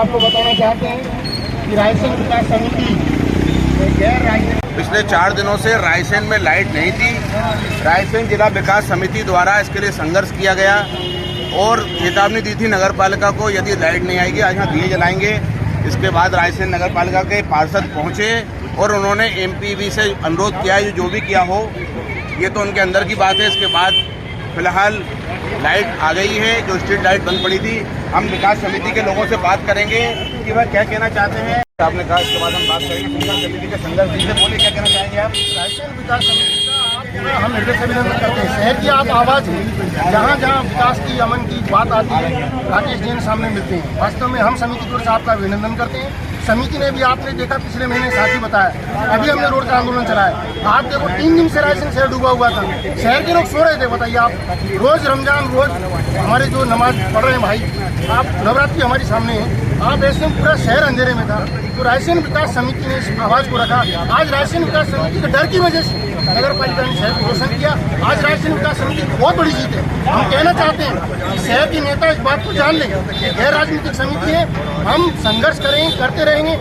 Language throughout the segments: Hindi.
आपको बताना चाहते हैं कि रायसेन विकास समिति गैर राजनीतिक पिछले 4 दिनों से रायसेन में लाइट नहीं थी। रायसेन जिला विकास समिति द्वारा इसके लिए संघर्ष किया गया और चेतावनी दी थी नगर पालिका को, यदि लाइट नहीं आएगी आज यहाँ दिए जलाएंगे। इसके बाद रायसेन नगर पालिका के पार्षद पहुँचे और उन्होंने एमपीवी से अनुरोध किया है जो भी किया हो, ये तो उनके अंदर की बात है। इसके बाद फिलहाल लाइट आ गई है, जो स्ट्रीट लाइट बंद पड़ी थी। हम विकास समिति के लोगों से बात करेंगे कि वह क्या कहना चाहते हैं। आपने कहा इसके बाद हम बात करेंगे विकास समिति के संघर्ष से। बोले क्या कहना चाहेंगे आप? रायसेन विकास समिति का हम हृदय से अभिनंदन करते हैं। शहर की आप आवाज़ है, जहाँ जहाँ विकास की अमन की बात आती है राकेश जैन सामने मिलते हैं। वास्तव में हम समिति की ओर से आपका अभिनंदन करते हैं। समिति ने भी आपने देखा पिछले महीने साथी बताया, अभी हमने रोड का आंदोलन चलाया। आप देखो 3 दिन से रायसेन शहर डूबा हुआ था, शहर के लोग सो रहे थे। बताइए आप, रोज रमजान, रोज हमारे जो नमाज पढ़ रहे हैं भाई, आप नवरात्रि हमारे सामने है, आप ऐसे में पूरा शहर अंधेरे में था। तो रायसेन विकास समिति ने इस आवाज़ को रखा। आज रायसेन विकास समिति के डर की वजह से नगर पालिका ने शहर को रोशन किया। आज रायसेन विकास समिति की बहुत बड़ी जीत है। हम कहना चाहते हैं कि शहर के नेता इस बात को जान लें, गैर राजनीतिक समिति है, हम संघर्ष करेंगे, करते रहेंगे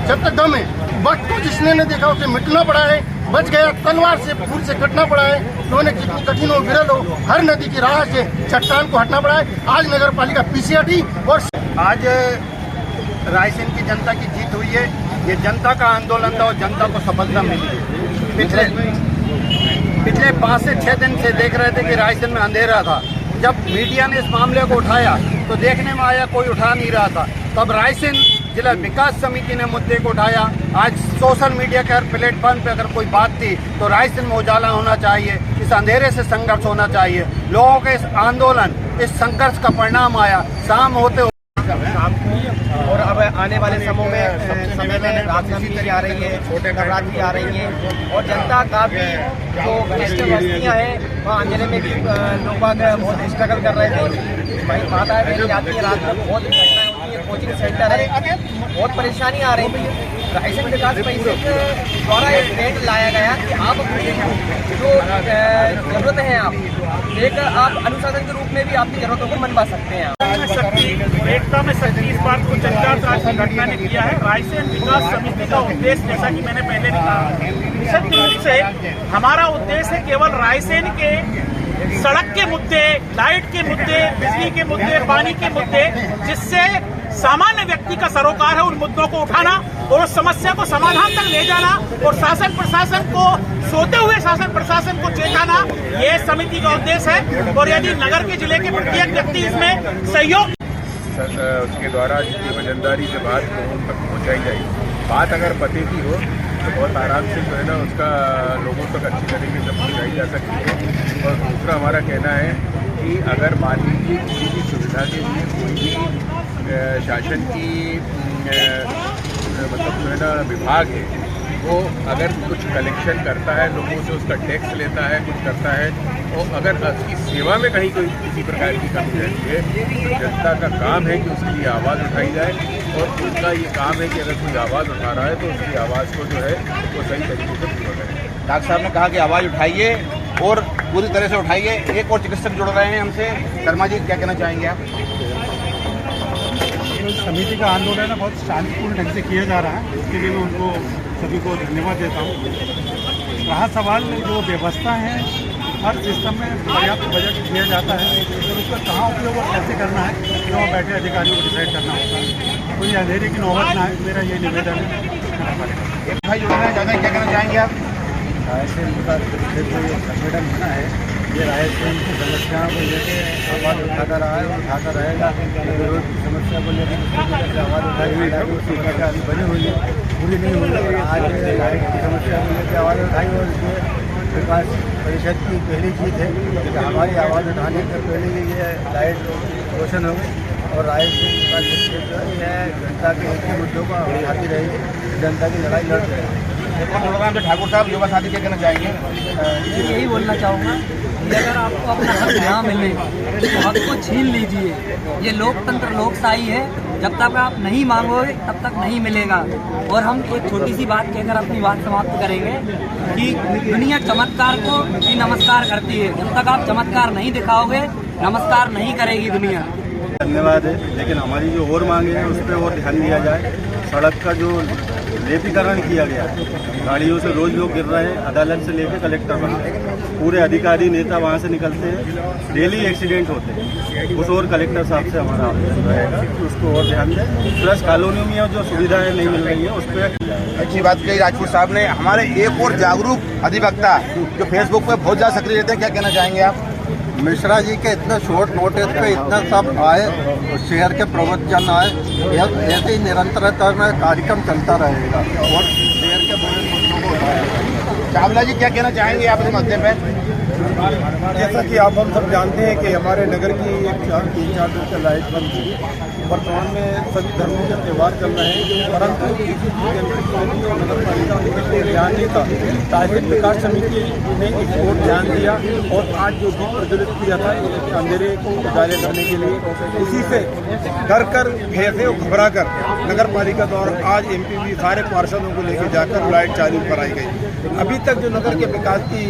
जब तक दम है। वक्त को जिसने ने देखा उसे मिटना पड़ा है, बच गया, तलवार से फूल से कटना पड़ा है। उन्होंने कितनी कठिन हो, विरल हो, हर नदी की राह से चट्टान को हटना पड़ा है। आज नगर पालिका पीछे हटी और आज रायसेन की जनता की जीत हुई है। ये जनता का आंदोलन था और जनता को सफलता मिली है। पिछले 5 से 6 दिन से देख रहे थे कि रायसेन में अंधेरा था। जब मीडिया ने इस मामले को उठाया तो देखने में आया कोई उठा नहीं रहा था। तब रायसेन जिला विकास समिति ने मुद्दे को उठाया। आज सोशल मीडिया के हर प्लेटफॉर्म पे अगर कोई बात थी तो रायसेन में उजाला होना चाहिए, इस अंधेरे से संघर्ष होना चाहिए। लोगों के इस आंदोलन, इस संघर्ष का परिणाम आया। शाम होते और अब आने वाले समय में रामनवमी आ रही है, छोटे नवरात्रि आ रही है और जनता का भी जो घनिष्ठ बस्तियाँ हैं वहाँ अंधेरे में भी लोग बहुत स्ट्रगल कर रहे थे। भाई माताएं बहनें जाती है, रात में बहुत घटनाएं होती है, कोचिंग सेंटर है, बहुत परेशानी आ रही थी। रायसेन विकास परिषद द्वारा एक ट्रेंड लाया गया कि आप अपनी जो जरूरत है आप अनुशासन के रूप में भी आपकी जरूरतों को मनवा सकते हैं। एकता में शक्ति, इस बात को चर्चा आज की घटना ने किया है। रायसेन विकास समिति का उद्देश्य, जैसा कि मैंने पहले भी कहा, निश्चित रूप से हमारा उद्देश्य केवल रायसेन के सड़क के मुद्दे, लाइट के मुद्दे, बिजली के मुद्दे, पानी के मुद्दे, जिससे सामान्य व्यक्ति का सरोकार है, उन मुद्दों को उठाना और उस समस्या को समाधान तक ले जाना और शासन प्रशासन को, सोते हुए शासन प्रशासन को चेताना, ये समिति का उद्देश्य है। और यदि नगर के जिले के प्रत्येक व्यक्ति इसमें सहयोग उसके द्वारा जितनी वजनदारी से बात लोगों तक पहुँचाई जाएगी। बात अगर पते की हो तो बहुत आराम से जो है ना उसका लोगों तक अच्छी तरीके से पहुँचाई जा सकती है। और दूसरा हमारा कहना है कि अगर मान लीजिए किसी भी सुविधा के लिए कोई भी शासन की मतलब जो है ना विभाग है, वो अगर कुछ कलेक्शन करता है लोगों से, उसका टैक्स लेता है, कुछ करता है, और अगर उसकी सेवा में कहीं कोई किसी प्रकार की कमी रहती है तो जनता का काम है कि उसके लिए आवाज़ उठाई जाए। और उनका ये काम है कि अगर कोई आवाज़ उठा रहा है तो उसकी आवाज़ को जो है वो सही तरीके से पूरा करें। डॉक्टर साहब ने कहा कि आवाज़ उठाइए और पूरी तरह से उठाइए। एक और चिकित्सक जुड़ रहे हैं हमसे। शर्मा जी, क्या कहना चाहेंगे आप? समिति का आंदोलन है बहुत शांतिपूर्ण ढंग से किया जा रहा है, इसके लिए मैं उनको सभी को धन्यवाद देता हूँ। रहा सवाल जो व्यवस्था है, हर सिस्टम में पर्याप्त बजट दिया जाता है, तो उसका कहाँ उपयोग और कैसे करना है जो वहाँ बैठे अधिकारियों को डिसाइड करना होता है। कोई अंधेरे की नौबत ना है, मेरा ये निवेदन है। एक भाई जुड़ना चाहते हैं, क्या कहना चाहेंगे आप? रायसेन विकास परिषद जो ये संगठन बना है, ये रायसेन की समस्याओं को लेकर आवाज़ उठाता रहा है और उठाता रहेगा। रोड की समस्या को लेकर आवाज़ उठाई जा रही है, उसकी समस्या अभी बनी हुई है, पूरी नहीं हुई है। आज लाइट की समस्या को लेकर आवाज़ उठाई और इसमें विकास परिषद की पहली जीत है कि हमारी आवाज़ उठाने से पहले ही ये लाइट रोशन हो गई। और रायसेन विकास परिषद जो है जनता के एक ही मुद्दों को उठाती रहेगी, जनता की लड़ाई लड़ रहे हैं। ठाकुर साहब, युवा साथी क्या कहना चाहेंगे? यही बोलना चाहूँगा कि अगर आपको अपना हक ना मिले तो हक को छीन लीजिए। ये लोकतंत्र, लोकशाही है, जब तक आप नहीं मांगोगे तब तक नहीं मिलेगा। और हम एक छोटी सी बात कहकर अपनी बात समाप्त करेंगे कि दुनिया चमत्कार को भी नमस्कार करती है। जब तक आप चमत्कार नहीं दिखाओगे, नमस्कार नहीं करेगी दुनिया। धन्यवाद है, लेकिन हमारी जो और मांगे हैं उस पर और ध्यान दिया जाए। सड़क का जो लेपीकरण किया गया है, गाड़ियों से रोज लोग गिर रहे हैं, अदालत से लेकर कलेक्टर बन रहे हैं, पूरे अधिकारी नेता वहाँ से निकलते हैं, डेली एक्सीडेंट होते हैं। उस और कलेक्टर साहब से हमारा आवेदन रहेगा कि उसको और ध्यान दें। प्लस कॉलोनियों में जो सुविधाएं नहीं मिल रही है उस पर अच्छी बात कही राजपूत साहब ने। हमारे एक और जागरूक अधिवक्ता जो फेसबुक पे बहुत ज़्यादा सक्रिय रहते हैं, क्या कहना चाहेंगे आप? मिश्रा जी के इतना शॉर्ट नोटिस पे इतना सब आए, शहर के प्रवचन आए, ऐसे ही निरंतरता में कार्यक्रम चलता रहेगा और शहर के बड़े मुद्दों को उठाएगा। चावला जी क्या कहना चाहेंगे आप इस मुद्दे पे? जैसा कि आप हम सब जानते हैं कि हमारे नगर की एक 3-4 दिन से लाइट बंद थी। वर्तमान में सभी धर्मों के त्यौहार चल रहे हैं, परंतु किसी केंद्र की और नगर पालिका ने ध्यान नहीं था। रायसेन विकास समिति ने इस ओर ध्यान दिया और आज जो दीप प्रज्वलित किया था अंधेरे को उजाले करने के लिए, उसी से डर कर भय से घबरा कर नगर पालिका द्वारा आज एमपी सारे पार्षदों को लेकर जाकर लाइट चालू कराई गई। अभी तक जो नगर के विकास की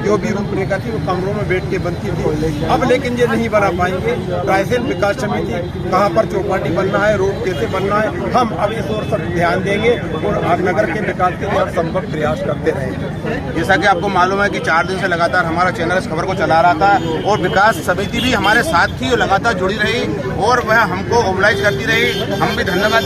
जो भी रूपरेखा थी वो कमरों में बैठ के बनती थी, अब लेकिन ये नहीं बना पाएंगे। रायसेन विकास समिति कहाँ पर चौपाटी बनना है, रोड कैसे बनना है, हम अब इस ओर सब ध्यान देंगे और नगर के विकास के लिए संभव प्रयास करते रहेंगे। जैसा कि आपको मालूम है कि 4 दिन से लगातार हमारा चैनल इस खबर को चला रहा था और विकास समिति भी हमारे साथ थी और लगातार जुड़ी रही और वह हमको मोबिलाइज करती रही। हम भी धन्यवाद